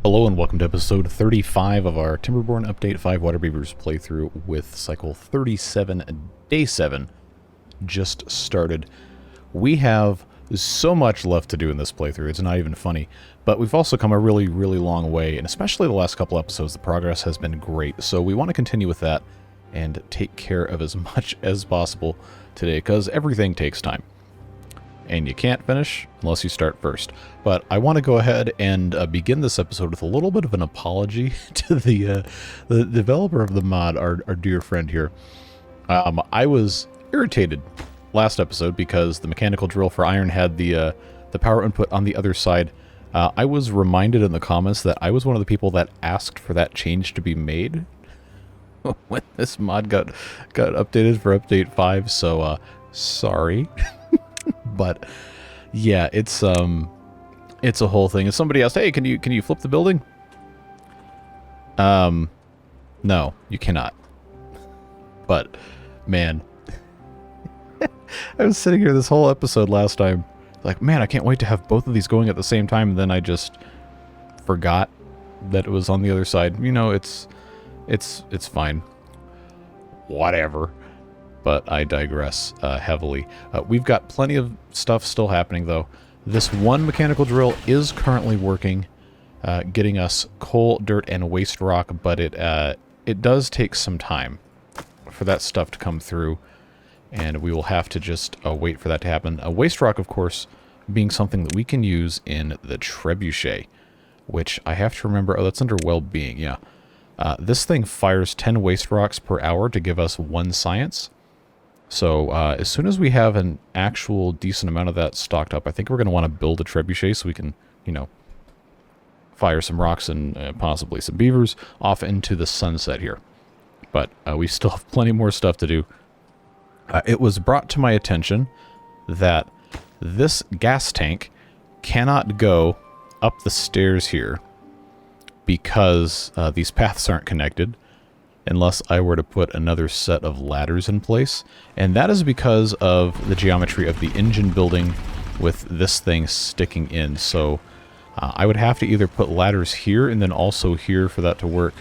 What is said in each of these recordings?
Hello and welcome to episode 35 of our Timberborn Update 5 Waterbeavers playthrough with cycle 37, day 7, just started. We have so much left to do in this playthrough, it's not even funny, but we've also come a really long way, and especially the last couple episodes, the progress has been great, so we want to continue with that and take care of as much as possible today, because everything takes time. And you can't finish unless you start first. But I want to go ahead and begin this episode with a little bit of an apology to the developer of the mod, our dear friend here. I was irritated last episode because the mechanical drill for iron had the power input on the other side. I was reminded in the comments that I was one of the people that asked for that change to be made when this mod got updated for update 5, so sorry. But yeah, it's a whole thing. And somebody asked, "Hey, can you flip the building?" No, you cannot. But man, I was sitting here this whole episode last time, like, man, I can't wait to have both of these going at the same time. And then I just forgot that it was on the other side. You know, it's fine. Whatever. But I digress heavily. We've got plenty of stuff still happening, though. This one mechanical drill is currently working, getting us coal, dirt, and waste rock, but it does take some time for that stuff to come through, and we will have to just wait for that to happen. Waste rock, of course, being something that we can use in the trebuchet, which I have to remember. Oh, that's under well-being, yeah. This thing fires 10 waste rocks per hour to give us 1 science. So as soon as we have an actual decent amount of that stocked up, I think we're going to want to build a trebuchet so we can, you know, fire some rocks and possibly some beavers off into the sunset here. But we still have plenty more stuff to do. It was brought to my attention that this gas tank cannot go up the stairs here because these paths aren't connected, unless I were to put another set of ladders in place. And that is because of the geometry of the engine building with this thing sticking in. So I would have to either put ladders here and then also here for that to work,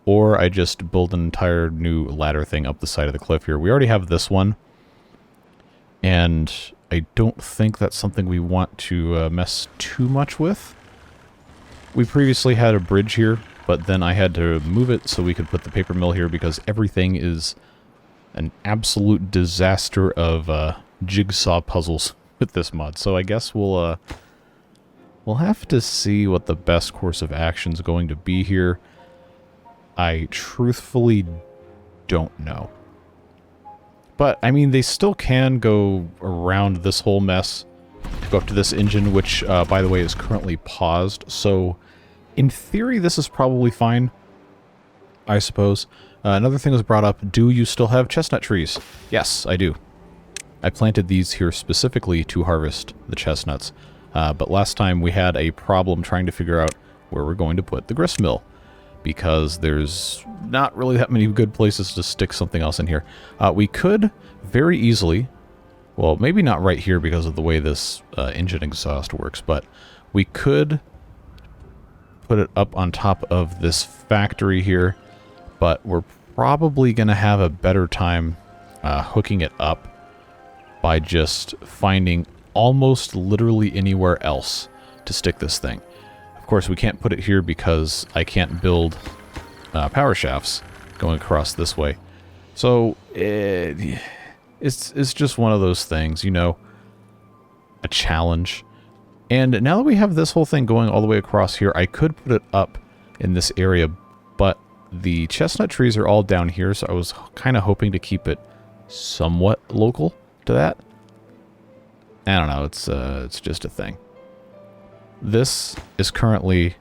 or I just build an entire new ladder thing up the side of the cliff here. We already have this one, and I don't think that's something we want to mess too much with. We previously had a bridge here, but then I had to move it so we could put the paper mill here because everything is an absolute disaster of jigsaw puzzles with this mod. So I guess we'll have to see what the best course of action is going to be here. I truthfully don't know. But, I mean, they still can go around this whole mess to go up to this engine, which, by the way, is currently paused. So in theory, this is probably fine, I suppose. Another thing was brought up, do you still have chestnut trees? Yes, I do. I planted these here specifically to harvest the chestnuts. But last time we had a problem trying to figure out where we're going to put the grist mill, because there's not really that many good places to stick something else in here. We could very easily, well, maybe not right here because of the way this engine exhaust works, but we could put it up on top of this factory here, but we're probably going to have a better time hooking it up by just finding almost literally anywhere else to stick this thing. Of course, we can't put it here because I can't build power shafts going across this way. So it's just one of those things, you know, a challenge. And now that we have this whole thing going all the way across here, I could put it up in this area, but the chestnut trees are all down here, so I was kind of hoping to keep it somewhat local to that. I don't know, it's just a thing. This is currently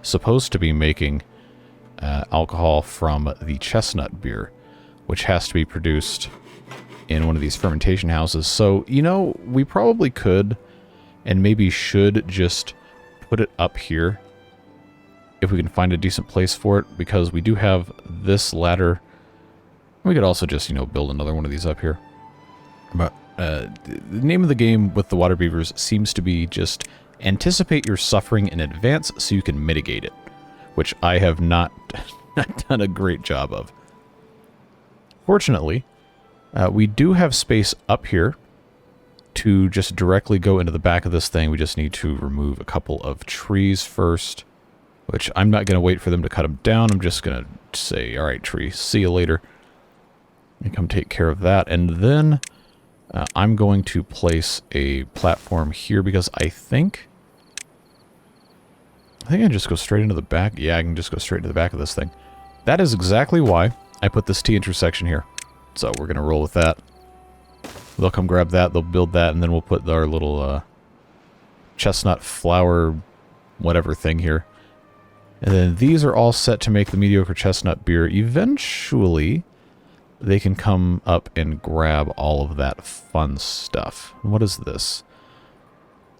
supposed to be making alcohol from the chestnut beer, which has to be produced in one of these fermentation houses. So, you know, we probably could and maybe should just put it up here if we can find a decent place for it, because we do have this ladder. We could also just, you know, build another one of these up here. But the name of the game with the Waterbeavers seems to be just Anticipate your suffering in advance so you can mitigate it, which I have not done a great job of. Fortunately, we do have space up here to just directly go into the back of this thing. We just need to remove a couple of trees first, which I'm not going to wait for them to cut them down. I'm just going to say, all right, tree, see you later. You come take care of that. And then I'm going to place a platform here because I think I can just go straight into the back. Yeah, I can just go straight into the back of this thing. That is exactly why I put this T intersection here. So we're going to roll with that. They'll come grab that, they'll build that, and then we'll put our little chestnut flower whatever thing here. And then these are all set to make the mediocre chestnut beer. Eventually, they can come up and grab all of that fun stuff. What is this?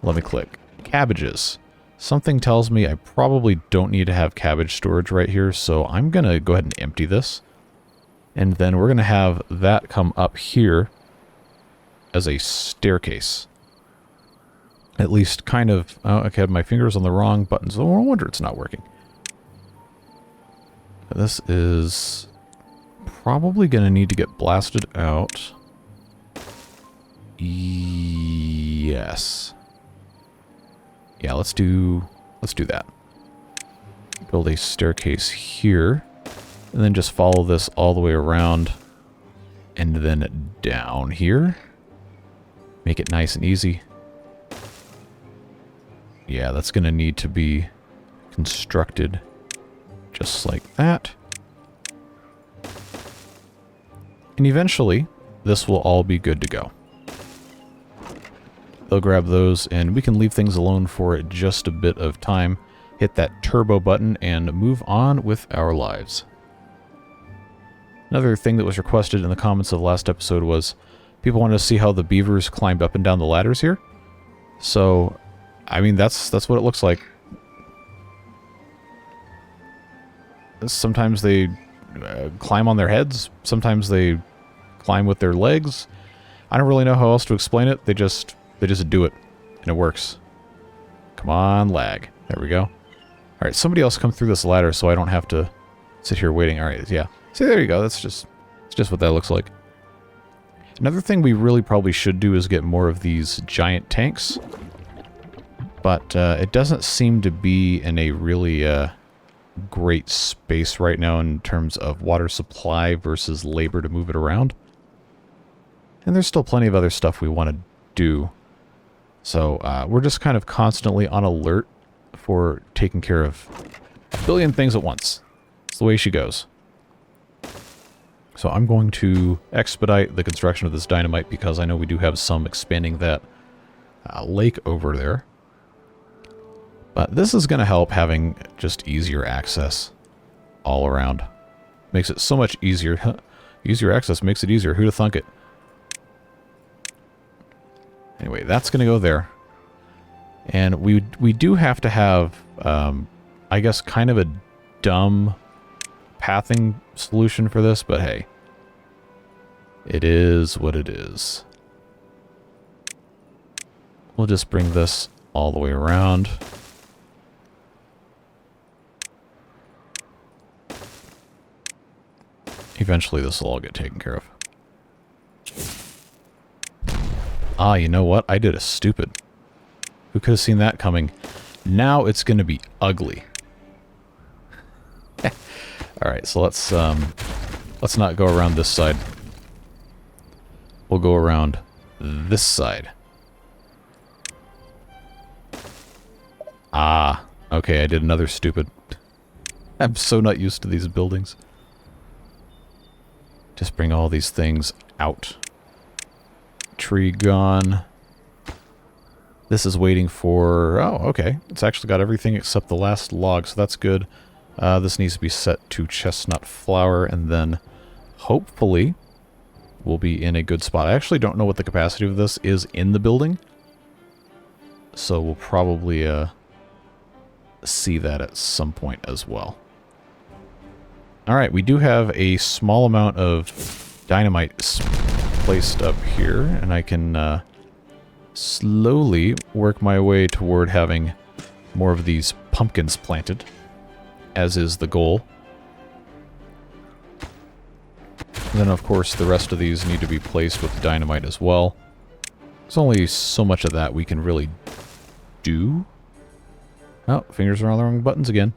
Let me click. Cabbages. Something tells me I probably don't need to have cabbage storage right here, so I'm going to go ahead and empty this. And then we're going to have that come up here as a staircase. At least kind of... Oh, okay, my finger's on the wrong button, so no wonder it's not working. This is probably going to need to get blasted out. Yes. Yeah, let's do that. Build a staircase here. And then just follow this all the way around. And then down here. Make it nice and easy. Yeah, that's going to need to be constructed just like that. And eventually, this will all be good to go. They'll grab those, and we can leave things alone for just a bit of time. Hit that turbo button and move on with our lives. Another thing that was requested in the comments of the last episode was people wanted to see how the beavers climbed up and down the ladders here. So, I mean, that's what it looks like. Sometimes they climb on their heads. Sometimes they climb with their legs. I don't really know how else to explain it. They just do it, and it works. Come on, lag. There we go. All right, somebody else come through this ladder so I don't have to sit here waiting. All right, yeah. See, there you go. That's just what that looks like. Another thing we really probably should do is get more of these giant tanks. But it doesn't seem to be in a really great space right now in terms of water supply versus labor to move it around. And there's still plenty of other stuff we want to do. So we're just kind of constantly on alert for taking care of a billion things at once. It's the way she goes. So I'm going to expedite the construction of this dynamite because I know we do have some expanding that lake over there. But this is going to help having just easier access all around. Makes it so much easier. Easier access makes it easier. Who'd have thunk it? Anyway, that's going to go there. And we do have to have, I guess, kind of a dumb pathing solution for this, but hey. It is what it is. We'll just bring this all the way around. Eventually this will all get taken care of. Ah, you know what? I did a stupid. Who could have seen that coming? Now it's going to be ugly. Alright, so let's not go around this side. We'll go around this side. Ah, okay, I did another stupid. I'm so not used to these buildings. Just bring all these things out. Tree gone. This is waiting for... Oh, okay. It's actually got everything except the last log, so that's good. This needs to be set to chestnut flower, and then hopefully we'll be in a good spot. I actually don't know what the capacity of this is in the building, so we'll probably see that at some point as well. Alright, we do have a small amount of dynamite placed up here, and I can slowly work my way toward having more of these pumpkins planted, as is the goal. And then, of course, the rest of these need to be placed with dynamite as well. There's only so much of that we can really do. Oh, fingers are on the wrong buttons again.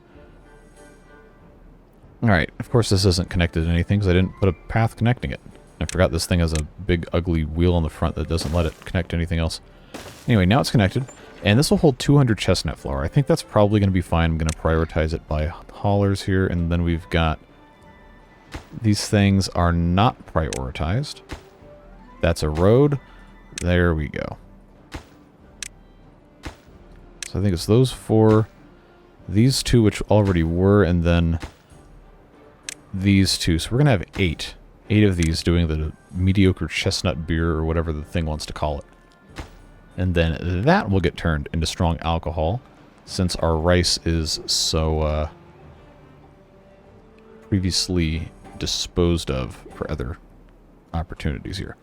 Alright, of course this isn't connected to anything because I didn't put a path connecting it. I forgot this thing has a big ugly wheel on the front that doesn't let it connect to anything else. Anyway, now it's connected, and this will hold 200 chestnut flower. I think that's probably going to be fine. I'm going to prioritize it by haulers here, and then we've got... These things are not prioritized. That's a road. There we go. So I think it's those 4, these 2 which already were, and then these 2. So we're going to have 8. 8 of these doing the mediocre chestnut beer or whatever the thing wants to call it. And then that will get turned into strong alcohol since our rice is so previously disposed of for other opportunities here.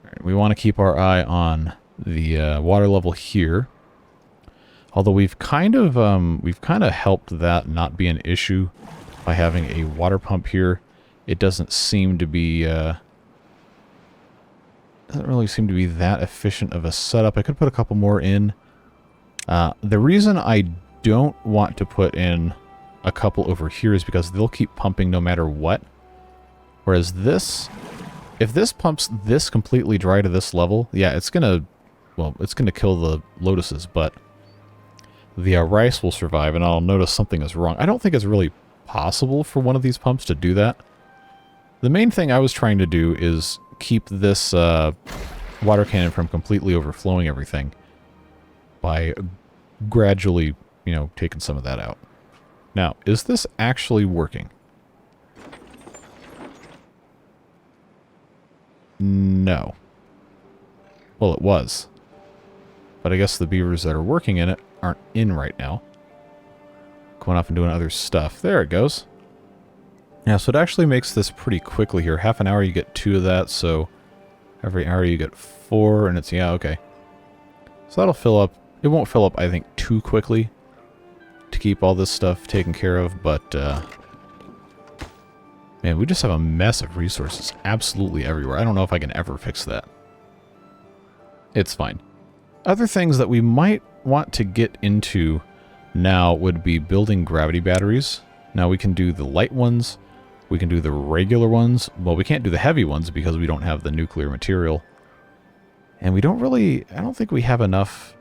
All right, we want to keep our eye on the water level here. Although we've kind of helped that not be an issue by having a water pump here. It doesn't seem to be doesn't really seem to be that efficient of a setup. I could put a couple more in. The reason I don't want to put in a couple over here is because they'll keep pumping no matter what. Whereas this, if this pumps this completely dry to this level, yeah, it's gonna kill the lotuses, but the rice will survive, and I'll notice something is wrong. I don't think it's really possible for one of these pumps to do that. The main thing I was trying to do is keep this water cannon from completely overflowing everything by gradually, you know, taking some of that out. Now, is this actually working? No. Well, it was. But I guess the beavers that are working in it aren't in right now. Going off and doing other stuff. There it goes. Yeah, so it actually makes this pretty quickly here. Half an hour you get 2 of that, so every hour you get 4, and it's, yeah, okay. So that'll fill up. It won't fill up, I think, too quickly to keep all this stuff taken care of, but, man, we just have a mess of resources absolutely everywhere. I don't know if I can ever fix that. It's fine. Other things that we might want to get into now would be building gravity batteries. Now we can do the light ones. We can do the regular ones. Well, we can't do the heavy ones because we don't have the nuclear material. And we don't really... I don't think we have enough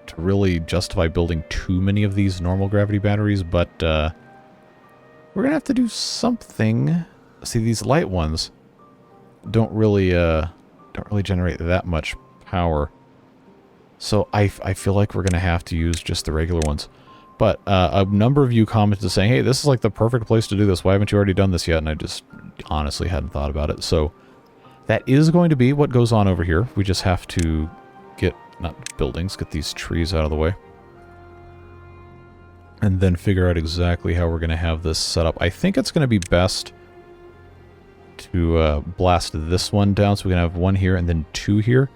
to really justify building too many of these normal gravity batteries, but we're going to have to do something. See, these light ones don't really generate that much power. So I feel like we're going to have to use just the regular ones. But a number of you commented saying, hey, this is like the perfect place to do this. Why haven't you already done this yet? And I just honestly hadn't thought about it. So that is going to be what goes on over here. We just have to get, not buildings, get these trees out of the way. And then figure out exactly how we're going to have this set up. I think it's going to be best to blast this one down so we can have 1 here and then 2 here.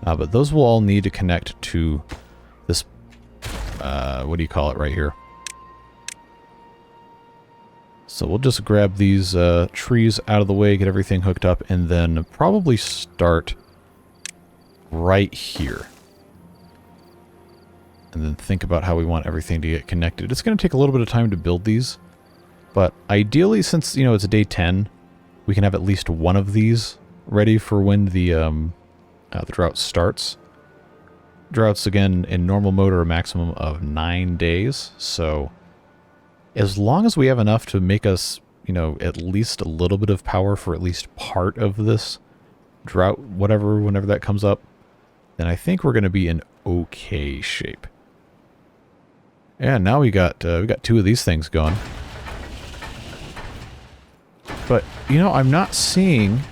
But those will all need to connect to this, what do you call it right here? So we'll just grab these trees out of the way, get everything hooked up, and then probably start right here. And then think about how we want everything to get connected. It's going to take a little bit of time to build these, but ideally, since, you know, it's day 10, we can have at least one of these ready for when the drought starts. Droughts, again, in normal mode are a maximum of 9 days, so as long as we have enough to make us, you know, at least a little bit of power for at least part of this drought, whenever that comes up, then I think we're going to be in okay shape. And now we got 2 of these things going. But, you know, I'm not seeing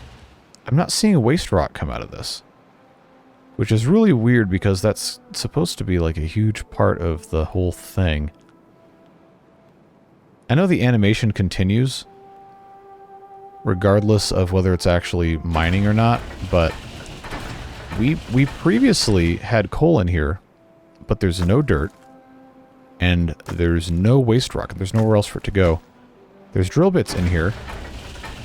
waste rock come out of this. Which is really weird because that's supposed to be like a huge part of the whole thing. I know the animation continues regardless of whether it's actually mining or not, but we previously had coal in here, but there's no dirt, and there's no waste rock. There's nowhere else for it to go. There's drill bits in here,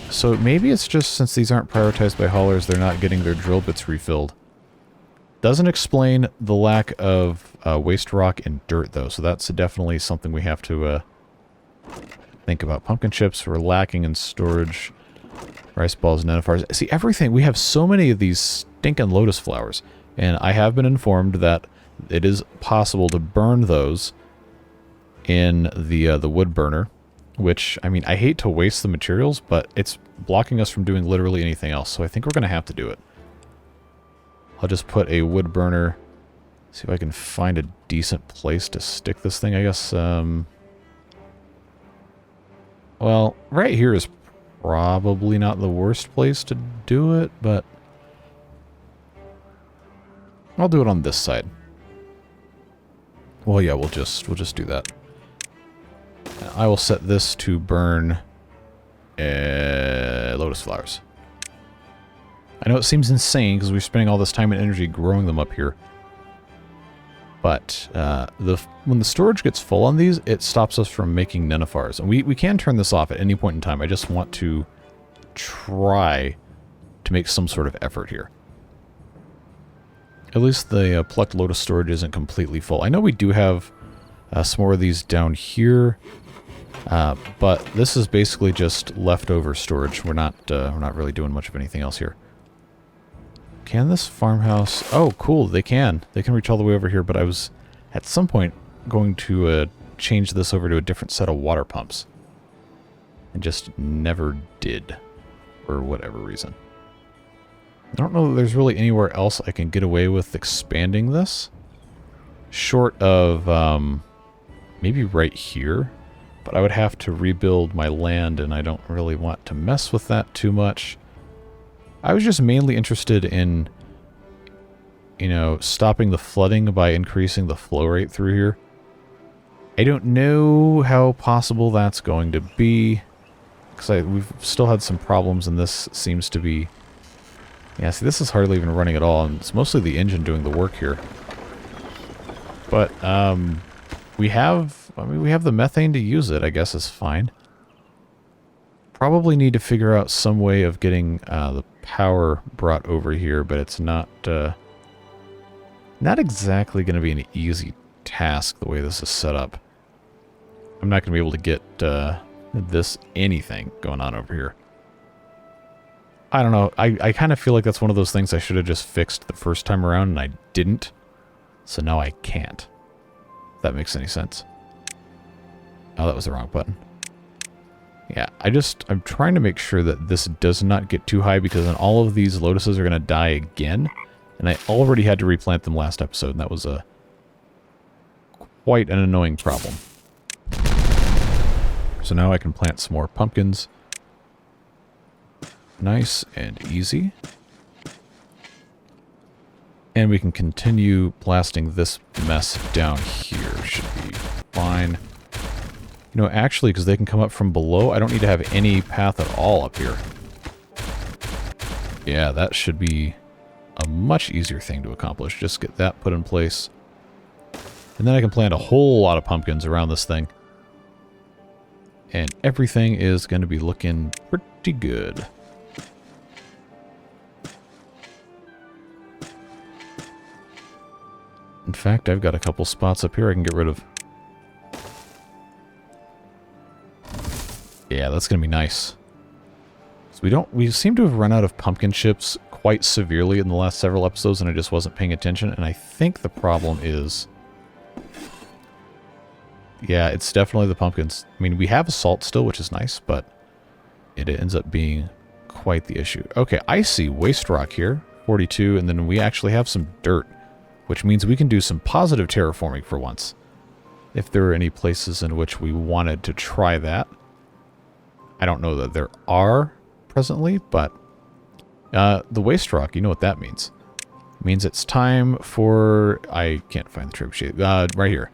so maybe it's just since these aren't prioritized by haulers, they're not getting their drill bits refilled. Doesn't explain the lack of waste rock and dirt, though, so that's definitely something we have to think about. Pumpkin chips, we're lacking in storage. Rice balls, nenifars. See, everything. We have so many of these stinking lotus flowers, and I have been informed that it is possible to burn those in the wood burner, which, I mean, I hate to waste the materials, but it's blocking us from doing literally anything else, so I think we're going to have to do it. I'll just put a wood burner, see if I can find a decent place to stick this thing, I guess. Well, right here is probably not the worst place to do it, but I'll do it on this side. Well, yeah, we'll just do that. I will set this to burn lotus flowers. I know it seems insane because we're spending all this time and energy growing them up here. But when the storage gets full on these, it stops us from making nenifars. And we can turn this off at any point in time. I just want to try to make some sort of effort here. At least the plucked lotus storage isn't completely full. I know we do have some more of these down here. But this is basically just leftover storage. We're not really doing much of anything else here. Can this farmhouse... Oh, cool, they can. They can reach all the way over here, but I was, at some point, going to change this over to a different set of water pumps. And just never did, for whatever reason. I don't know that there's really anywhere else I can get away with expanding this. Short of, maybe right here. But I would have to rebuild my land, and I don't really want to mess with that too much. I was just mainly interested in, you know, stopping the flooding by increasing the flow rate through here. I don't know how possible that's going to be, because we've still had some problems, and this seems to be... Yeah, see, this is hardly even running at all, and it's mostly the engine doing the work here. But, we have the methane to use it, I guess is fine. Probably need to figure out some way of getting the power brought over here, but it's not exactly going to be an easy task the way this is set up. I'm not going to be able to get anything going on over here. I don't know. I kind of feel like that's one of those things I should have just fixed the first time around, and I didn't. So now I can't. If that makes any sense. Oh, that was the wrong button. Yeah, I'm trying to make sure that this does not get too high, because then all of these lotuses are going to die again. And I already had to replant them last episode, and that was quite an annoying problem. So now I can plant some more pumpkins. Nice and easy. And we can continue blasting this mess down here. Should be fine. You know, actually, because they can come up from below, I don't need to have any path at all up here. Yeah, that should be a much easier thing to accomplish. Just get that put in place. And then I can plant a whole lot of pumpkins around this thing. And everything is going to be looking pretty good. In fact, I've got a couple spots up here I can get rid of. Yeah, that's going to be nice. So we seem to have run out of pumpkin chips quite severely in the last several episodes, and I just wasn't paying attention, and I think the problem is... Yeah, it's definitely the pumpkins. I mean, we have salt still, which is nice, but it ends up being quite the issue. Okay, I see waste rock here, 42, and then we actually have some dirt, which means we can do some positive terraforming for once. If there are any places in which we wanted to try that. I don't know that there are presently, but the waste rock, you know what that means. It means it's time for... I can't find the trebuchet. Right here.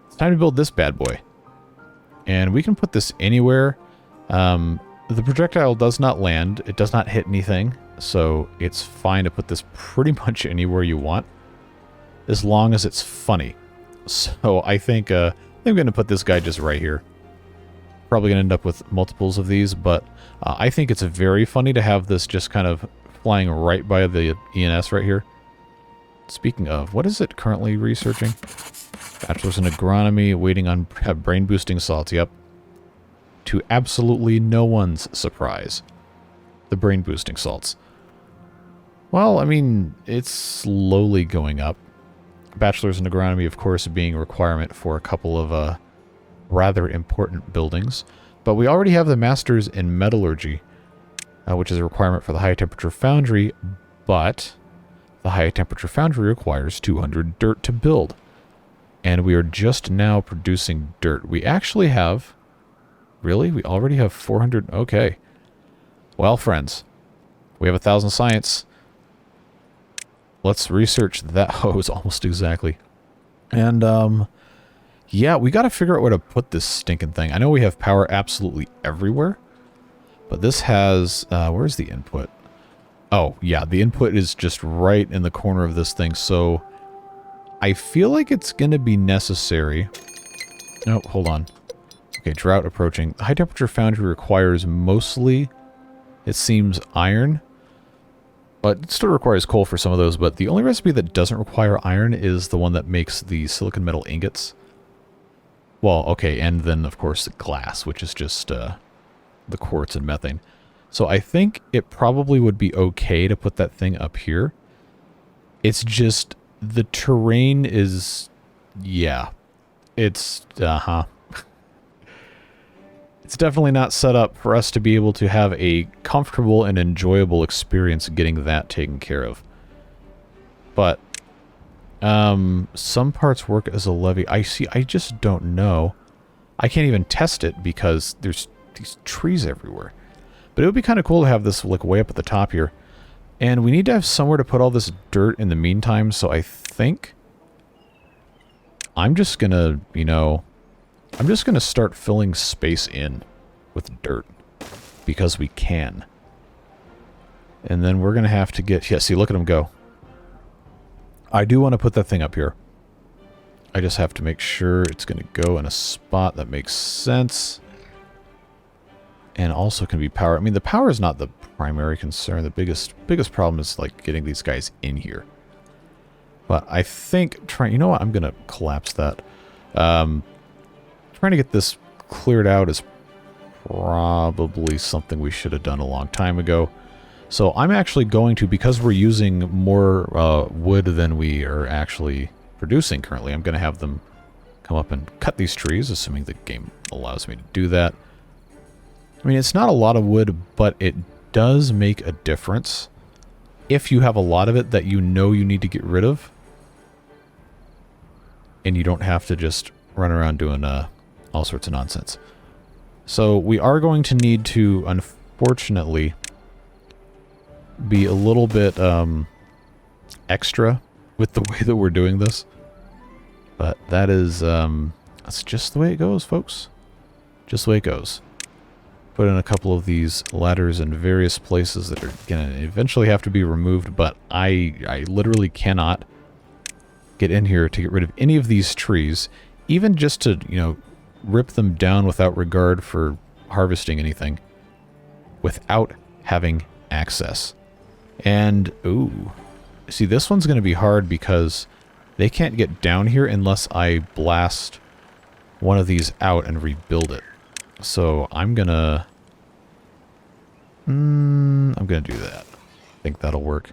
It's time to build this bad boy. And we can put this anywhere. The projectile does not land. It does not hit anything. So it's fine to put this pretty much anywhere you want, as long as it's funny. So I think I'm going to put this guy just right here. Probably going to end up with multiples of these, but I think it's very funny to have this just kind of flying right by the ENS right here. Speaking of, what is it currently researching? Bachelor's in Agronomy, waiting on brain-boosting salts. Yep. To absolutely no one's surprise. The brain-boosting salts. Well, I mean, it's slowly going up. Bachelor's in Agronomy, of course, being a requirement for a couple of rather important buildings. But we already have the Masters in Metallurgy, which is a requirement for the high-temperature foundry, but the high-temperature foundry requires 200 dirt to build. And we are just now producing dirt. We actually have... Really? We already have 400? Okay. Well, friends, we have 1,000 science. Let's research that. Oh, it was almost exactly. And, yeah, we got to figure out where to put this stinking thing. I know we have power absolutely everywhere, but this has... where's the input? Oh, yeah, the input is just right in the corner of this thing, so I feel like it's going to be necessary... Oh, hold on. Okay, drought approaching. High temperature foundry requires mostly, it seems, iron. But it still requires coal for some of those, but the only recipe that doesn't require iron is the one that makes the silicon metal ingots. Well, okay, and then, of course, the glass, which is just the quartz and methane. So I think it probably would be okay to put that thing up here. It's just, the terrain is, yeah, it's, It's definitely not set up for us to be able to have a comfortable and enjoyable experience getting that taken care of. But some parts work as a levee. I just don't know. I can't even test it because there's these trees everywhere. But it would be kind of cool to have this like way up at the top here. And we need to have somewhere to put all this dirt in the meantime, so I think I'm just gonna, you know, I'm just going to start filling space in with dirt because we can. And then we're going to have to get... Yeah, see, look at them go. I do want to put that thing up here. I just have to make sure it's going to go in a spot that makes sense. And also can be power. I mean, the power is not the primary concern. The biggest problem is like getting these guys in here. But I think... You know what? I'm going to collapse that. Trying to get this cleared out is probably something we should have done a long time ago. So I'm actually going to, because we're using more wood than we are actually producing currently, I'm going to have them come up and cut these trees, assuming the game allows me to do that. I mean, it's not a lot of wood, but it does make a difference if you have a lot of it that you know you need to get rid of. And you don't have to just run around doing... all sorts of nonsense. So we are going to need to, unfortunately, be a little bit extra with the way that we're doing this. But that is, that's just the way it goes, folks. Just the way it goes. Put in a couple of these ladders in various places that are going to eventually have to be removed, but I literally cannot get in here to get rid of any of these trees, even just to, you know, rip them down without regard for harvesting anything without having access. And, ooh, see, this one's going to be hard because they can't get down here unless I blast one of these out and rebuild it. So I'm going to do that. I think that'll work.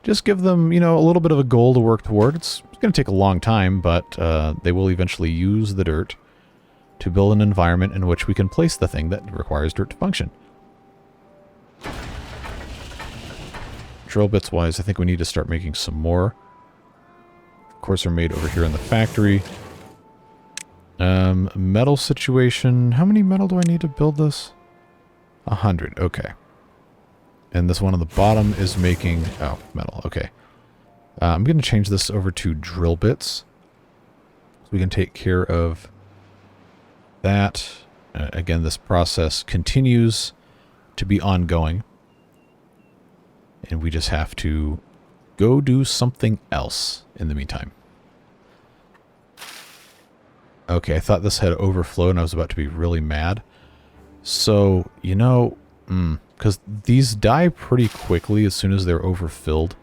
Just give them, you know, a little bit of a goal to work toward. It's going to take a long time, but they will eventually use the dirt to build an environment in which we can place the thing that requires dirt to function. Drill bits wise, I think we need to start making some more. Of course, they're made over here in the factory. Metal situation. How many metal do I need to build this? 100. Okay. And this one on the bottom is making... Oh, metal. Okay. I'm going to change this over to drill bits. So we can take care of that. Again, this process continues to be ongoing. And we just have to go do something else in the meantime. Okay, I thought this had overflowed and I was about to be really mad. So, you know, because these die pretty quickly as soon as they're overfilled.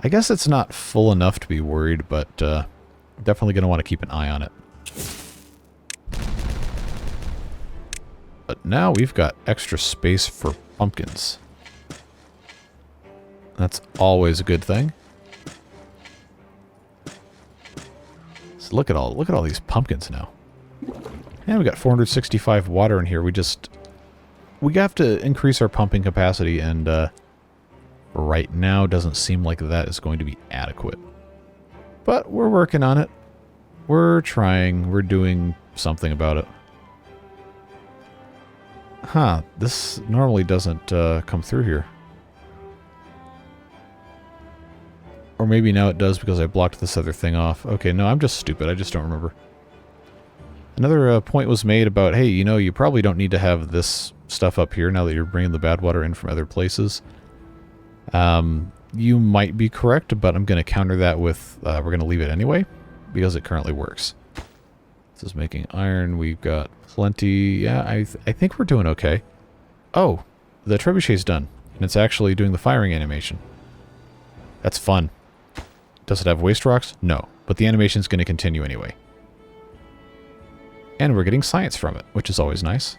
I guess it's not full enough to be worried, but definitely going to want to keep an eye on it. But now we've got extra space for pumpkins. That's always a good thing. So look at all these pumpkins now. And we got 465 water in here. We have to increase our pumping capacity, and right now doesn't seem like that is going to be adequate. But we're working on it. We're trying. We're doing something about it. Huh, this normally doesn't come through here. Or maybe now it does because I blocked this other thing off. Okay, no, I'm just stupid. I just don't remember. Another point was made about, hey, you know, you probably don't need to have this stuff up here now that you're bringing the bad water in from other places. You might be correct, but I'm going to counter that with, we're going to leave it anyway, because it currently works. This is making iron. We've got plenty. Yeah, I think we're doing okay. Oh, the trebuchet's done, and it's actually doing the firing animation. That's fun. Does it have waste rocks? No, but the animation's going to continue anyway. And we're getting science from it, which is always nice.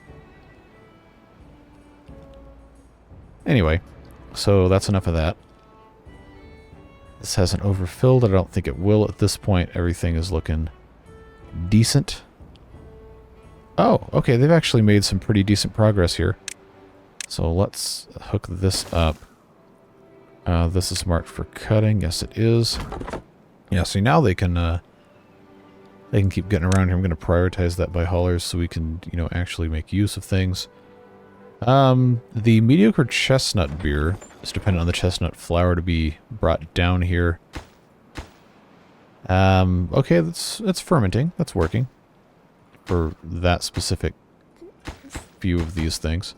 Anyway, so that's enough of that. This hasn't overfilled. I don't think it will at this point. Everything is looking decent. Oh, okay, they've actually made some pretty decent progress here. So let's hook this up. This is marked for cutting. Yes, it is. Yeah, so now they can keep getting around here. I'm going to prioritize that by haulers so we can, you know, actually make use of things. The mediocre chestnut beer is dependent on the chestnut flower to be brought down here. Okay, that's fermenting. That's working for that specific few of these things.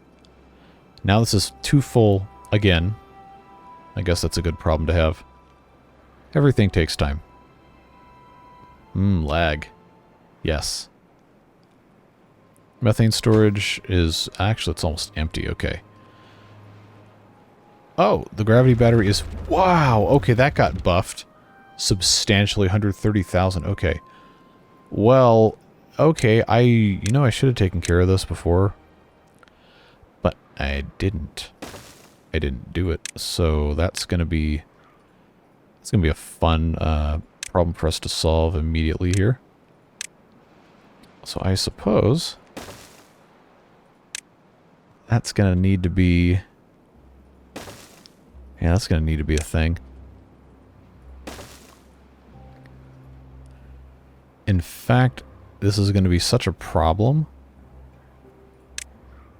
Now this is too full again. I guess that's a good problem to have. Everything takes time. Lag. Yes. Methane storage is... Actually, it's almost empty. Okay. Oh, the gravity battery is... Wow! Okay, that got buffed. Substantially, 130,000. Okay. Well, okay, you know, I should have taken care of this before. But I didn't. I didn't do it. So that's going to be... It's going to be a fun problem for us to solve immediately here. So I suppose... That's going to need to be... Yeah, that's going to need to be a thing. In fact, this is going to be such a problem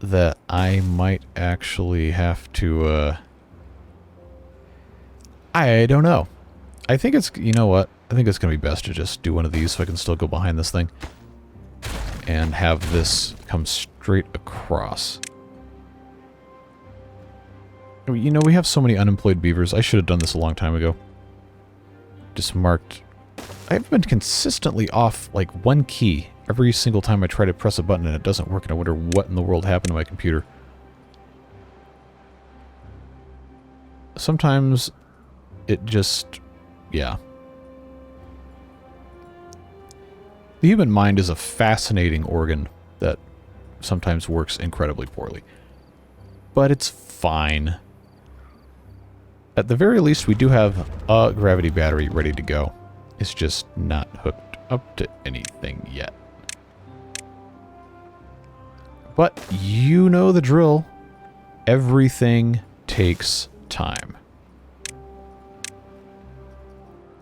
that I might actually have to, I don't know. I think it's, you know what? I think it's going to be best to just do one of these so I can still go behind this thing and have this come straight across. You know, we have so many unemployed beavers. I should have done this a long time ago. Just marked... I've been consistently off, like, one key every single time I try to press a button and it doesn't work, and I wonder what in the world happened to my computer. Sometimes it just... yeah. The human mind is a fascinating organ that sometimes works incredibly poorly. But it's fine. At the very least, we do have a gravity battery ready to go. It's just not hooked up to anything yet. But you know the drill. Everything takes time.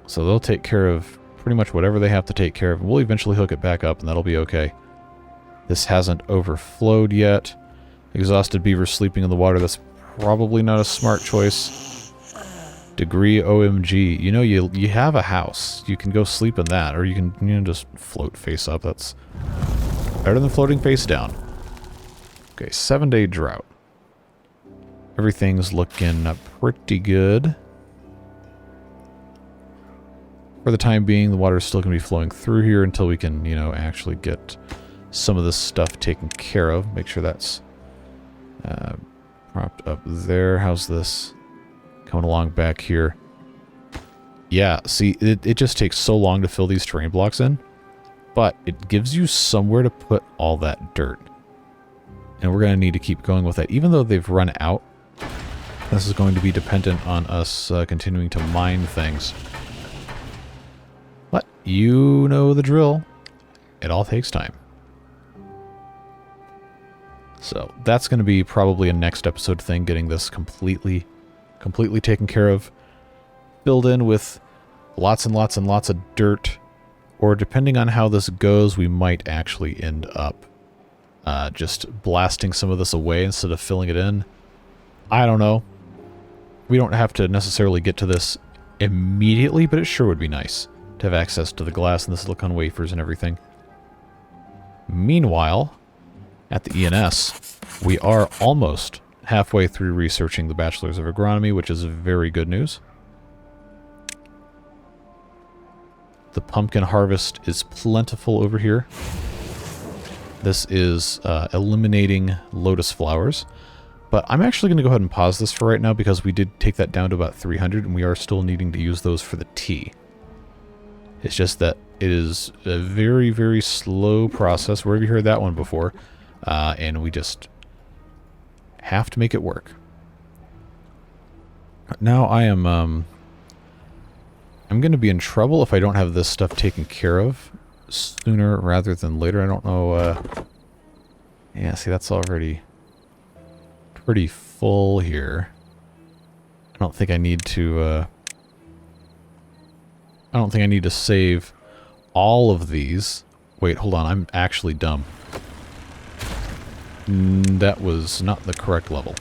So they'll take care of pretty much whatever they have to take care of. We'll eventually hook it back up and that'll be okay. This hasn't overflowed yet. Exhausted beavers sleeping in the water. That's probably not a smart choice. Degree OMG. You know, you have a house. You can go sleep in that, or you can, you know, just float face up. That's Better than floating face down. Okay, 7-day drought. Everything's looking pretty good. For the time being, the water is still going to be flowing through here until we can, you know, actually get some of this stuff taken care of. Make sure that's propped up there. How's this coming along back here? Yeah, see, it just takes so long to fill these terrain blocks in, but it gives you somewhere to put all that dirt. And we're going to need to keep going with that. Even though they've run out, this is going to be dependent on us continuing to mine things. But you know the drill. It all takes time. So that's going to be probably a next episode thing, getting this completely taken care of. Filled in with lots and lots and lots of dirt. Or depending on how this goes, we might actually end up just blasting some of this away instead of filling it in. I don't know. We don't have to necessarily get to this immediately, but it sure would be nice to have access to the glass and the silicone wafers and everything. Meanwhile, at the ENS, we are almost halfway through researching the Bachelors of Agronomy, which is very good news. The pumpkin harvest is plentiful over here. This is eliminating lotus flowers. But I'm actually going to go ahead and pause this for right now because we did take that down to about 300 and we are still needing to use those for the tea. It's just that it is a very, very slow process. Where have you heard that one before? And we just have to make it work. Now I am, I'm going to be in trouble if I don't have this stuff taken care of sooner rather than later. I don't know, yeah, see, that's already pretty full here. I don't think I need to, I don't think I need to save all of these. Wait, hold on, I'm actually dumb. That was not the correct level.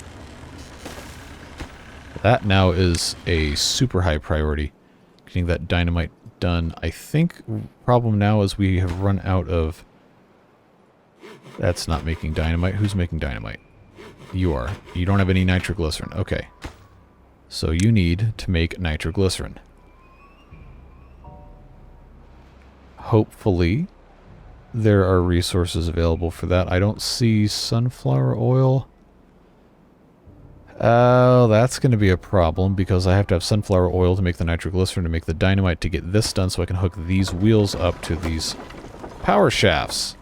That now is a super high priority. Getting that dynamite done. I think problem now is we have run out of... That's not making dynamite. Who's making dynamite? You are. You don't have any nitroglycerin. Okay. So you need to make nitroglycerin. Hopefully there are resources available for that. I don't see sunflower oil. Oh, that's going to be a problem because I have to have sunflower oil to make the nitroglycerin to make the dynamite to get this done so I can hook these wheels up to these power shafts.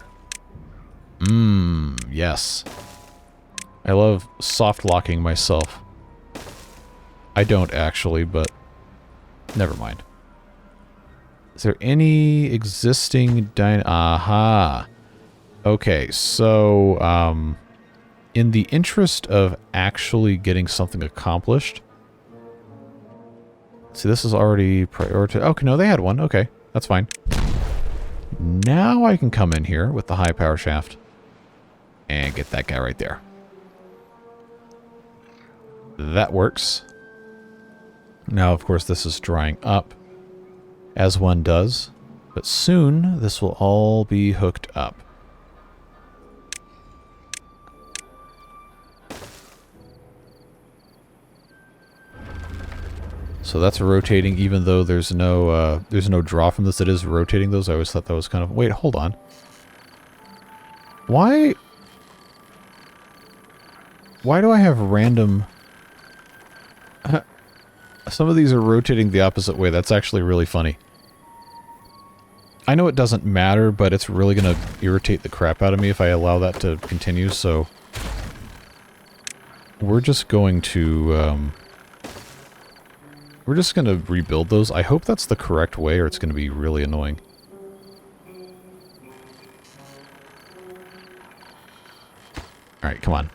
Yes. I love soft locking myself. I don't actually, but never mind. Is there any existing Aha. Okay, so, in the interest of actually getting something accomplished... See, this is already prioritized. Okay, no, they had one. Okay, that's fine. Now I can come in here with the high power shaft and get that guy right there. That works. Now, of course, this is drying up, as one does. But soon, this will all be hooked up. So that's rotating, even though there's no draw from this. It is rotating those. I always thought that was kind of... Wait, hold on. Why do I have random... Some of these are rotating the opposite way. That's actually really funny. I know it doesn't matter, but it's really going to irritate the crap out of me if I allow that to continue, so... We're just going to... We're just going to rebuild those. I hope that's the correct way, or it's going to be really annoying. Alright, come on.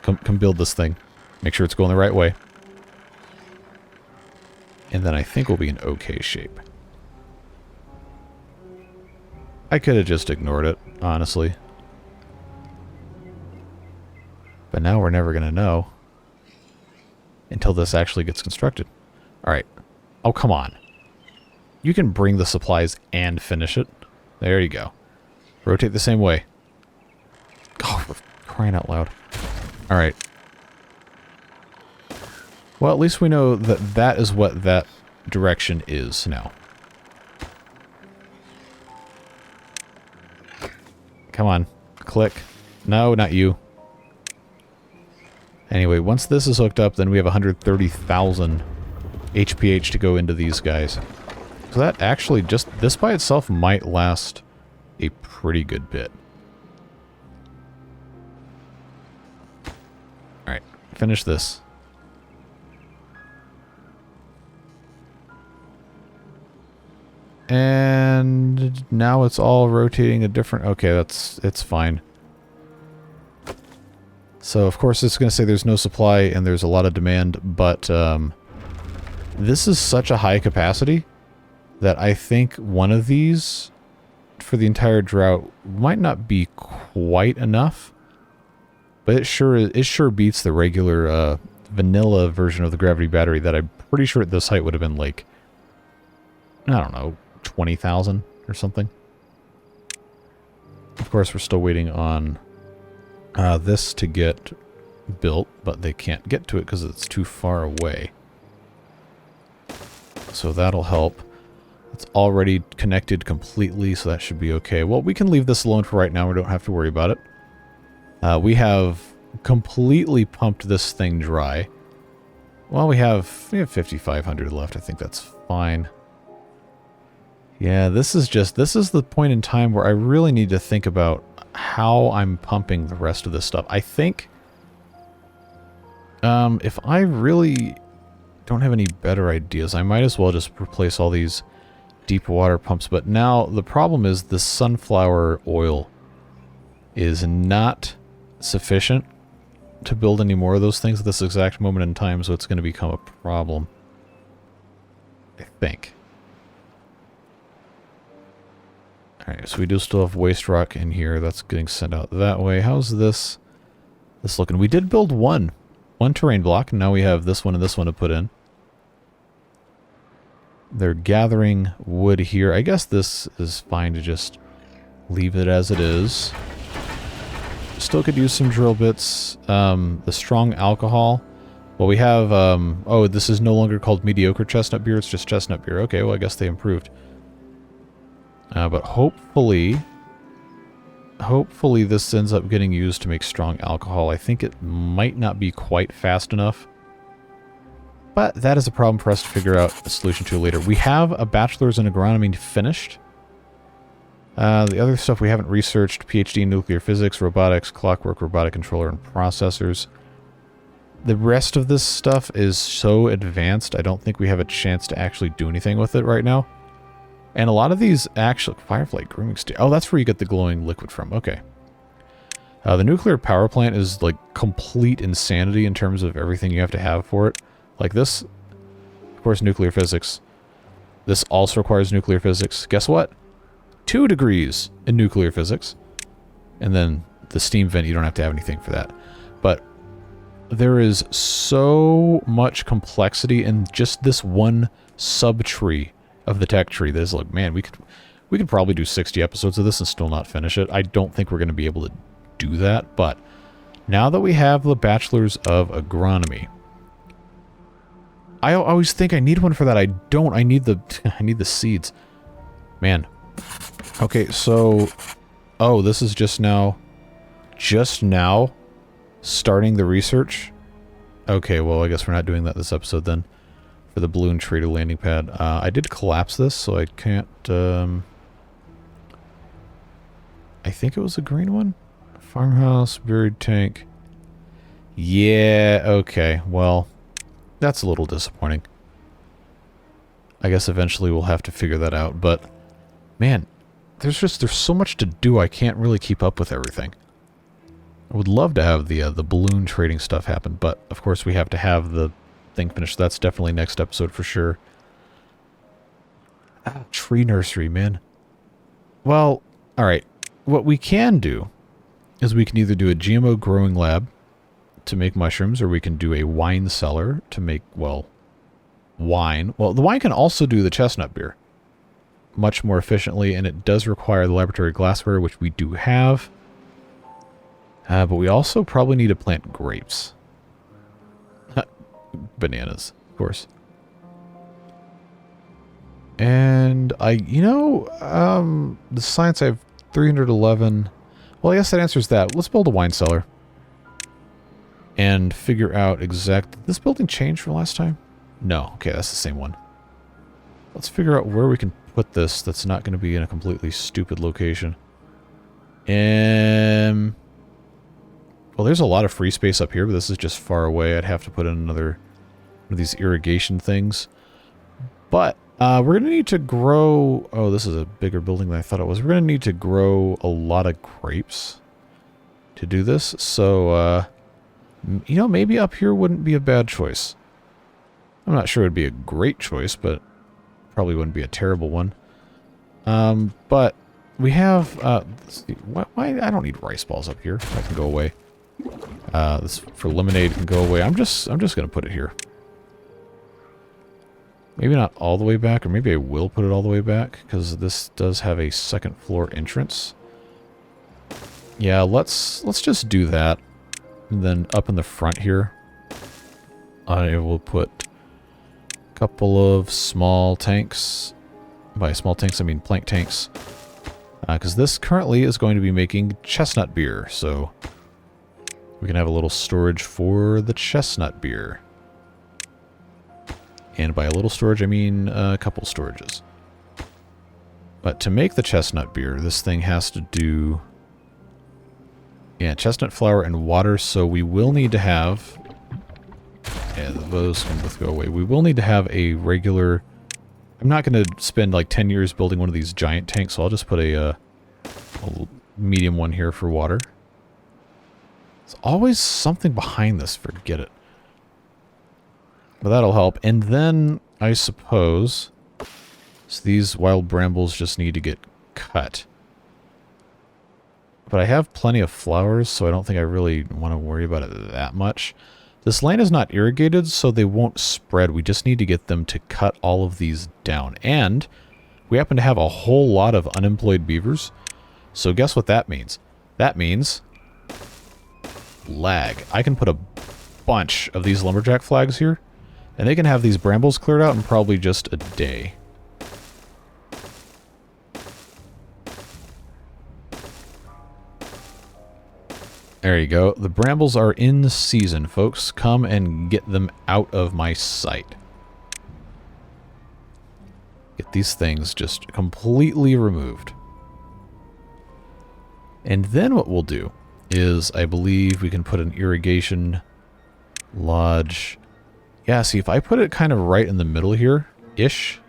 Come build this thing. Make sure it's going the right way. And then I think we'll be in okay shape. I could have just ignored it, honestly. But now we're never going to know. Until this actually gets constructed. Alright. Oh, come on. You can bring the supplies and finish it. There you go. Rotate the same way. Oh, for crying out loud. Alright. Well, at least we know that that is what that direction is now. Come on. Click. No, not you. Anyway, once this is hooked up, then we have 130,000 HPH to go into these guys. So that actually just... This by itself might last a pretty good bit. Alright, finish this. And now it's all rotating a different... Okay, it's fine. So, of course, it's going to say there's no supply and there's a lot of demand, but this is such a high capacity that I think one of these for the entire drought might not be quite enough, but it sure beats the regular vanilla version of the gravity battery that I'm pretty sure at this height would have been like, I don't know, 20,000 or something. Of course, we're still waiting on this to get built, but they can't get to it because it's too far away. So that'll help. It's already connected completely, so that should be okay. Well, we can leave this alone for right now. We don't have to worry about it. We have completely pumped this thing dry. Well, we have 5,500 left. I think that's fine. Yeah, this is the point in time where I really need to think about how I'm pumping the rest of this stuff. I think if I really don't have any better ideas, I might as well just replace all these deep water pumps. But now the problem is the sunflower oil is not sufficient to build any more of those things at this exact moment in time, so it's going to become a problem, I think. Alright, so we do still have waste rock in here. That's getting sent out that way. How's this looking? We did build one terrain block, and now we have this one and this one to put in. They're gathering wood here. I guess this is fine to just leave it as it is. Still could use some drill bits. The strong alcohol. Well, we have... oh, this is no longer called mediocre chestnut beer. It's just chestnut beer. Okay, well, I guess they improved. But hopefully this ends up getting used to make strong alcohol. I think it might not be quite fast enough. But that is a problem for us to figure out a solution to later. We have a bachelor's in agronomy finished. The other stuff we haven't researched: PhD in nuclear physics, robotics, clockwork, robotic controller, and processors. The rest of this stuff is so advanced, I don't think we have a chance to actually do anything with it right now. And a lot of these actually... Firefly grooming steel. Oh, that's where you get the glowing liquid from. Okay. The nuclear power plant is like complete insanity in terms of everything you have to have for it. Like this, of course, nuclear physics. This also requires nuclear physics. Guess what? 2 degrees in nuclear physics. And then the steam vent, you don't have to have anything for that. But there is so much complexity in just this one sub-tree of the tech tree. That is like, man, we could probably do 60 episodes of this and still not finish it. I don't think we're going to be able to do that, but now that we have the Bachelor's of Agronomy, I always think I need one for that. I don't. I need the seeds. Man. Okay, so... Oh, this is just now starting the research? Okay, well, I guess we're not doing that this episode then. For the balloon trader landing pad. I did collapse this, so I can't... I think it was a green one? Farmhouse, buried tank. Yeah, okay, well... That's a little disappointing. I guess eventually we'll have to figure that out, but... Man, there's so much to do, I can't really keep up with everything. I would love to have the balloon trading stuff happen, but of course we have to have the thing finished. That's definitely next episode for sure. Tree nursery, man. Well, alright. What we can do is we can either do a GMO growing lab to make mushrooms, or we can do a wine cellar to make, well, wine. Well, the wine can also do the chestnut beer much more efficiently, and it does require the laboratory glassware, which we do have. But we also probably need to plant grapes. Bananas, of course. And the science I have 311. Well, I guess that answers that. Let's build a wine cellar. And figure out exact... Did this building change from last time? No. Okay, that's the same one. Let's figure out where we can put this that's not going to be in a completely stupid location. Well, there's a lot of free space up here, but this is just far away. I'd have to put in another one of these irrigation things. But we're going to need to grow... Oh, this is a bigger building than I thought it was. We're going to need to grow a lot of grapes to do this. So, maybe up here wouldn't be a bad choice. I'm not sure it would be a great choice, but probably wouldn't be a terrible one. But we have... let's see, why I don't need rice balls up here. That can go away. This for lemonade can go away. I'm just going to put it here. Maybe not all the way back, or maybe I will put it all the way back, because this does have a second floor entrance. Yeah, let's just do that. And then up in the front here, I will put a couple of small tanks. By small tanks, I mean plank tanks. Because this currently is going to be making chestnut beer, so we can have a little storage for the chestnut beer. And by a little storage, I mean a couple storages. But to make the chestnut beer, this thing has to do... Yeah, chestnut flour and water, so we will need to have... Yeah, those can both go away. We will need to have a regular... I'm not going to spend like 10 years building one of these giant tanks, so I'll just put a medium one here for water. There's always something behind this, forget it. But that'll help. And then, I suppose, so these wild brambles just need to get cut. But I have plenty of flowers, so I don't think I really want to worry about it that much. This land is not irrigated, so they won't spread. We just need to get them to cut all of these down. And we happen to have a whole lot of unemployed beavers. So guess what that means? That means lag. I can put a bunch of these lumberjack flags here, and they can have these brambles cleared out in probably just a day. There you go. The brambles are in season, folks. Come and get them out of my sight. Get these things just completely removed. And then what we'll do is, I believe we can put an irrigation lodge... Yeah, see, if I put it kind of right in the middle here-ish,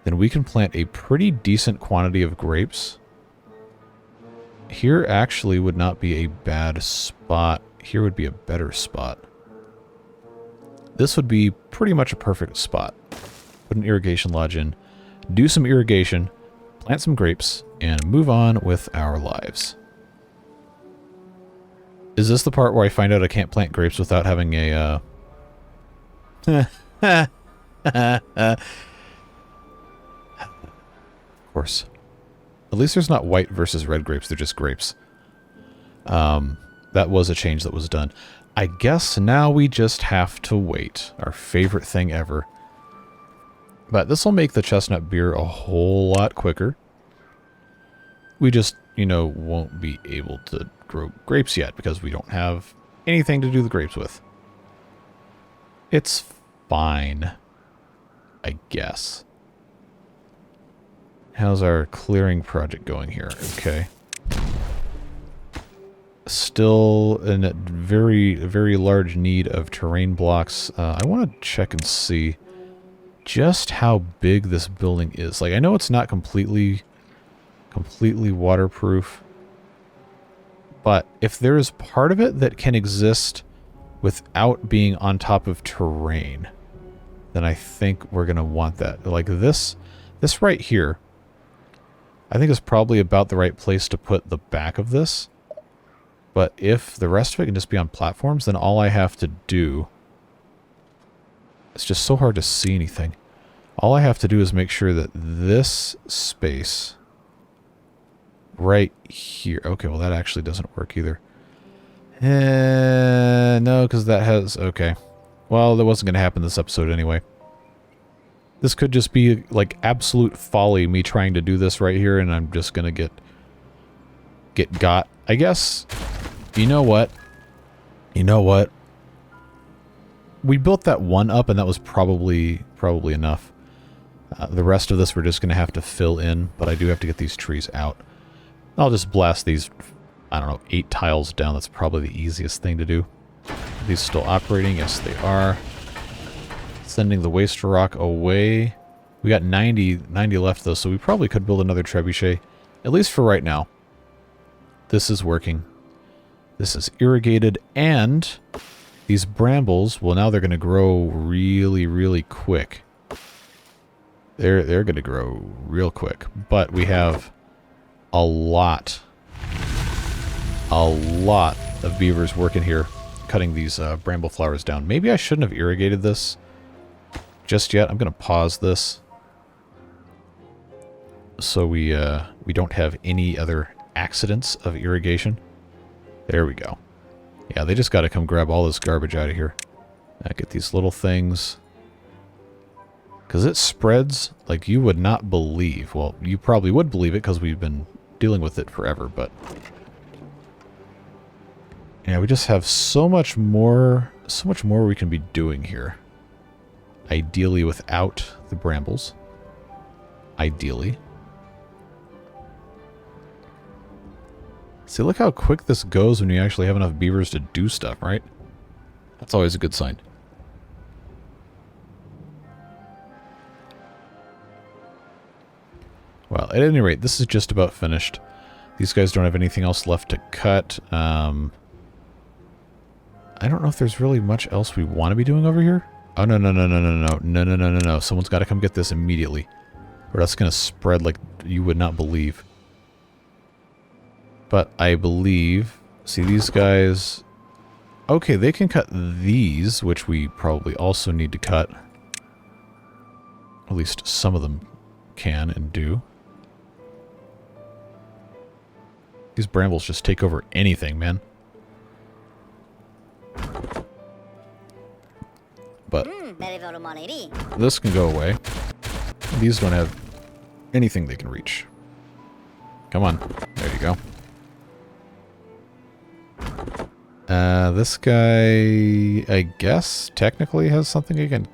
then we can plant a pretty decent quantity of grapes. Here actually would not be a bad spot. Here would be a better spot. This would be pretty much a perfect spot. Put an irrigation lodge in, do some irrigation, plant some grapes, and move on with our lives. Is this the part where I find out I can't plant grapes without having a... Of course. At least there's not white versus red grapes, they're just grapes. That was a change that was done. I guess now we just have to wait. Our favorite thing ever. But this will make the chestnut beer a whole lot quicker. We just, won't be able to grow grapes yet because we don't have anything to do the grapes with. It's fine, I guess. How's our clearing project going here? Okay. Still in a very, very large need of terrain blocks. I want to check and see just how big this building is. Like, I know it's not completely waterproof, but if there is part of it that can exist without being on top of terrain, then I think we're going to want that. Like this right here, I think is probably about the right place to put the back of this. But if the rest of it can just be on platforms, then all I have to do... It's just so hard to see anything. All I have to do is make sure that this space right here... Okay, well that actually doesn't work either. No, because that has... Okay. Well, that wasn't going to happen this episode anyway. This could just be, like, absolute folly, me trying to do this right here, and I'm just going to get got. I guess... You know what? You know what? We built that one up, and that was probably enough. The rest of this we're just going to have to fill in, but I do have to get these trees out. I'll just blast these, I don't know, 8 tiles down. That's probably the easiest thing to do. Are these still operating? Yes, they are. Sending the waste rock away. We got 90 left, though, so we probably could build another trebuchet. At least for right now. This is working. This is irrigated, and these brambles, well, now they're going to grow really, really quick. They're going to grow real quick, but we have a lot of beavers working here, cutting these bramble flowers down. Maybe I shouldn't have irrigated this just yet. I'm going to pause this so we don't have any other accidents of irrigation. There we go. Yeah, they just got to come grab all this garbage out of here. Get these little things. Because it spreads like you would not believe. Well, you probably would believe it because we've been dealing with it forever, but... Yeah, we just have so much more we can be doing here. Ideally without the brambles. Ideally. See, look how quick this goes when you actually have enough beavers to do stuff, right? That's always a good sign. Well, at any rate, this is just about finished. These guys don't have anything else left to cut. I don't know if there's really much else we want to be doing over here. Oh, no. Someone's got to come get this immediately. Or that's going to spread like you would not believe. But I believe... See, these guys... Okay, they can cut these, which we probably also need to cut. At least some of them can and do. These brambles just take over anything, man. But this can go away. These don't have anything they can reach. Come on. There you go. This guy, I guess, technically has something he can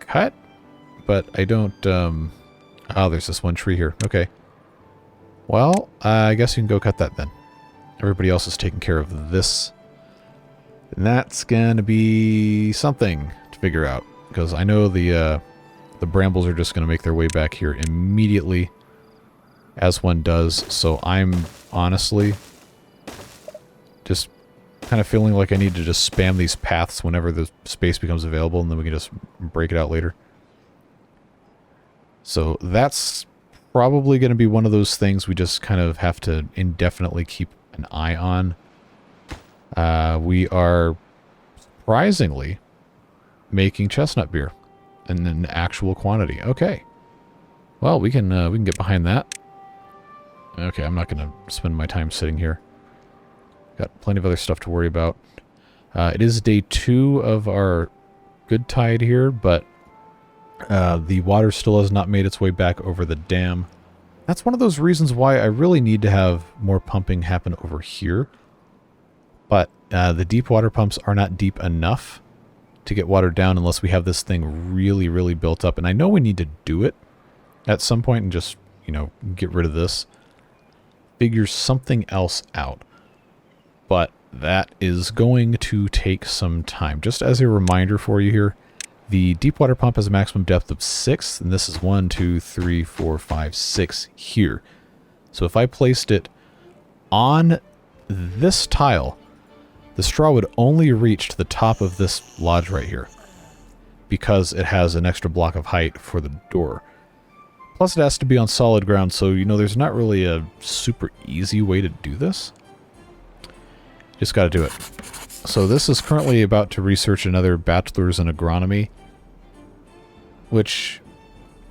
cut, but I don't, oh, there's this one tree here. Okay. Well, I guess you can go cut that then. Everybody else is taking care of this. And that's gonna be something to figure out, because I know the brambles are just gonna make their way back here immediately, as one does, so I'm honestly just kind of feeling like I need to just spam these paths whenever the space becomes available, and then we can just break it out later. So that's probably going to be one of those things we just kind of have to indefinitely keep an eye on. We are surprisingly making chestnut beer in an actual quantity. Okay. Well, we can get behind that. Okay, I'm not going to spend my time sitting here. Got plenty of other stuff to worry about. It is day 2 of our good tide here, but the water still has not made its way back over the dam. That's one of those reasons why I really need to have more pumping happen over here. But the deep water pumps are not deep enough to get water down unless we have this thing really, really built up. And I know we need to do it at some point and just, you know, get rid of this. Figure something else out. But that is going to take some time. Just as a reminder for you here, the deep water pump has a maximum depth of 6, and this is 1, 2, 3, 4, 5, 6 here. So if I placed it on this tile, the straw would only reach to the top of this lodge right here, because it has an extra block of height for the door. Plus it has to be on solid ground, so you know there's not really a super easy way to do this. Just got to do it. So this is currently about to research another bachelor's in agronomy, which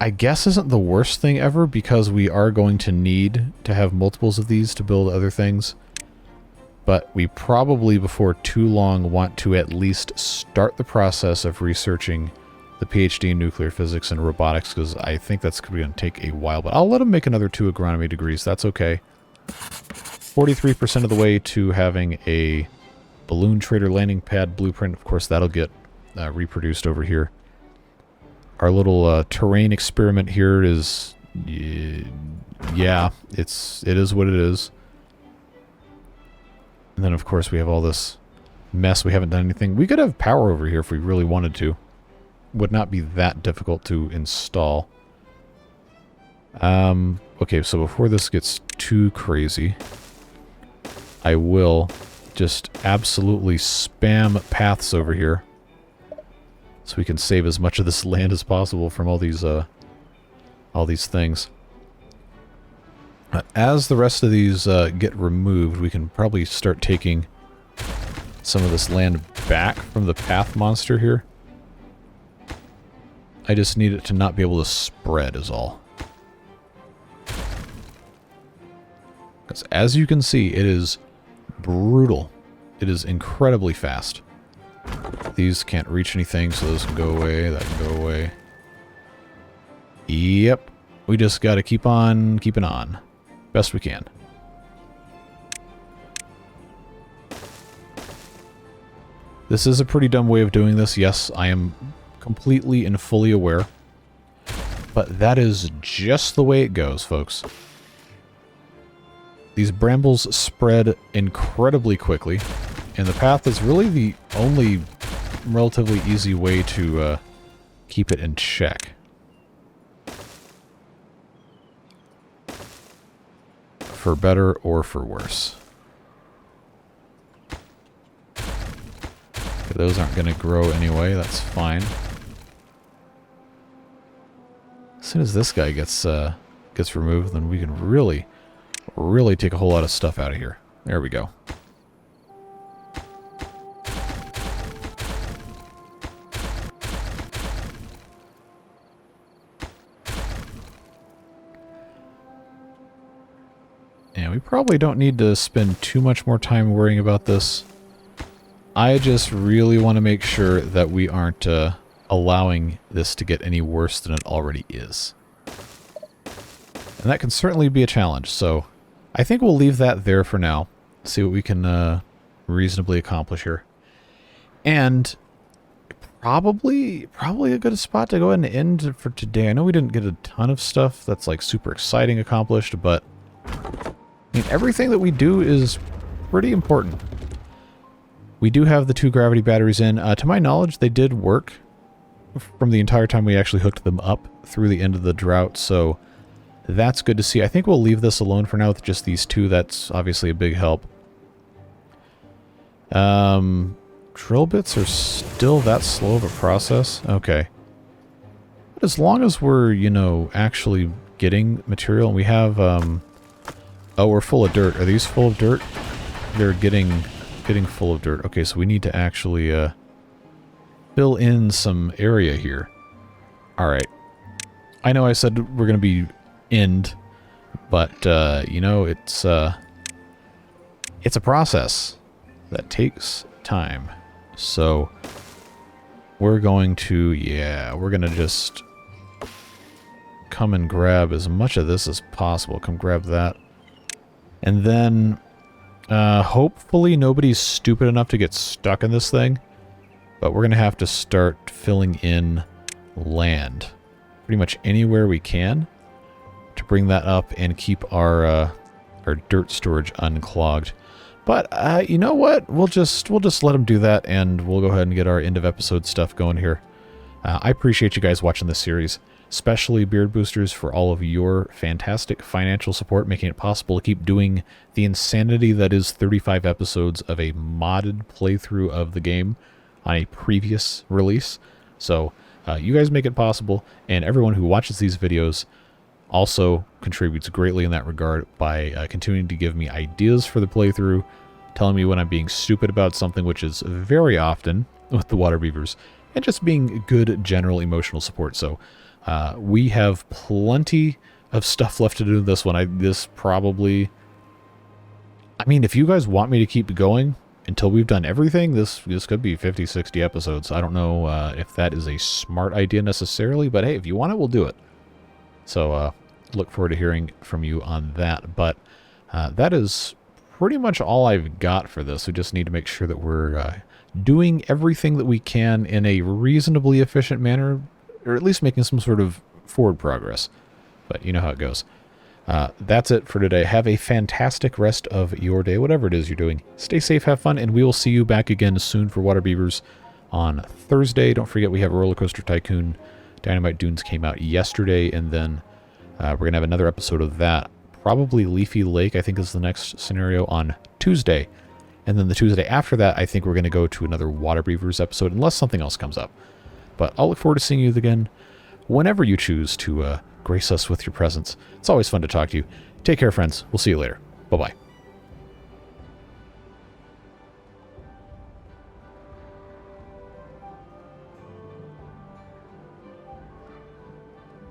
I guess isn't the worst thing ever, because we are going to need to have multiples of these to build other things. But we probably, before too long, want to at least start the process of researching the PhD in nuclear physics and robotics, because I think that's going to take a while. But I'll let him make another 2 agronomy degrees. That's okay. 43% of the way to having a balloon trader landing pad blueprint. Of course, that'll get reproduced over here. Our little terrain experiment here is, yeah, it is what it is. And then, of course, we have all this mess. We haven't done anything. We could have power over here if we really wanted to. Would not be that difficult to install. Okay, so before this gets too crazy, I will just absolutely spam paths over here so we can save as much of this land as possible from all these things. As the rest of these get removed, we can probably start taking some of this land back from the path monster here. I just need it to not be able to spread is all. Because as you can see, it is brutal. It is incredibly fast. These can't reach anything, so those can go away. That can go away. Yep. We just got to keep on keeping on. Best we can. This is a pretty dumb way of doing this. Yes, I am completely and fully aware. But that is just the way it goes, folks. These brambles spread incredibly quickly, and the path is really the only relatively easy way to keep it in check. For better or for worse. Okay, those aren't going to grow anyway, that's fine. As soon as this guy gets removed, then we can really take a whole lot of stuff out of here. There we go. And we probably don't need to spend too much more time worrying about this. I just really want to make sure that we aren't allowing this to get any worse than it already is. And that can certainly be a challenge, so I think we'll leave that there for now. See what we can reasonably accomplish here. And probably a good spot to go ahead and end for today. I know we didn't get a ton of stuff that's like super exciting accomplished, but I mean, everything that we do is pretty important. We do have the 2 gravity batteries in. To my knowledge, they did work from the entire time we actually hooked them up through the end of the drought, so that's good to see. I think we'll leave this alone for now with just these 2. That's obviously a big help. Drill bits are still that slow of a process? Okay. But as long as we're, you know, actually getting material, and we have, oh, we're full of dirt. Are these full of dirt? They're getting full of dirt. Okay, so we need to actually, fill in some area here. Alright. I know I said we're going to be end, but, you know, it's a process that takes time. So, we're going to, yeah, we're going to just come and grab as much of this as possible. Come grab that. And then, hopefully nobody's stupid enough to get stuck in this thing, but we're going to have to start filling in land pretty much anywhere we can to bring that up and keep our dirt storage unclogged. But you know what? We'll just let them do that, and we'll go ahead and get our end of episode stuff going here. I appreciate you guys watching this series, especially Beard Boosters, for all of your fantastic financial support, making it possible to keep doing the insanity that is 35 episodes of a modded playthrough of the game on a previous release. So you guys make it possible, and everyone who watches these videos also contributes greatly in that regard by continuing to give me ideas for the playthrough, telling me when I'm being stupid about something, which is very often with the Waterbeavers, and just being good general emotional support. So we have plenty of stuff left to do in this one. This probably I mean, if you guys want me to keep going until we've done everything, this could be 50, 60 episodes. I don't know if that is a smart idea necessarily, but hey, if you want it, we'll do it. So look forward to hearing from you on that. But that is pretty much all I've got for this. We just need to make sure that we're doing everything that we can in a reasonably efficient manner, or at least making some sort of forward progress. But you know how it goes. That's it for today. Have a fantastic rest of your day, whatever it is you're doing. Stay safe, have fun, and we will see you back again soon for Water Beavers on Thursday. Don't forget we have Roller Coaster Tycoon. Dynamite Dunes came out yesterday, and then we're going to have another episode of that. Probably Leafy Lake, I think, is the next scenario on Tuesday. And then the Tuesday after that, I think we're going to go to another Water Beavers episode, unless something else comes up. But I'll look forward to seeing you again whenever you choose to grace us with your presence. It's always fun to talk to you. Take care, friends. We'll see you later. Bye-bye.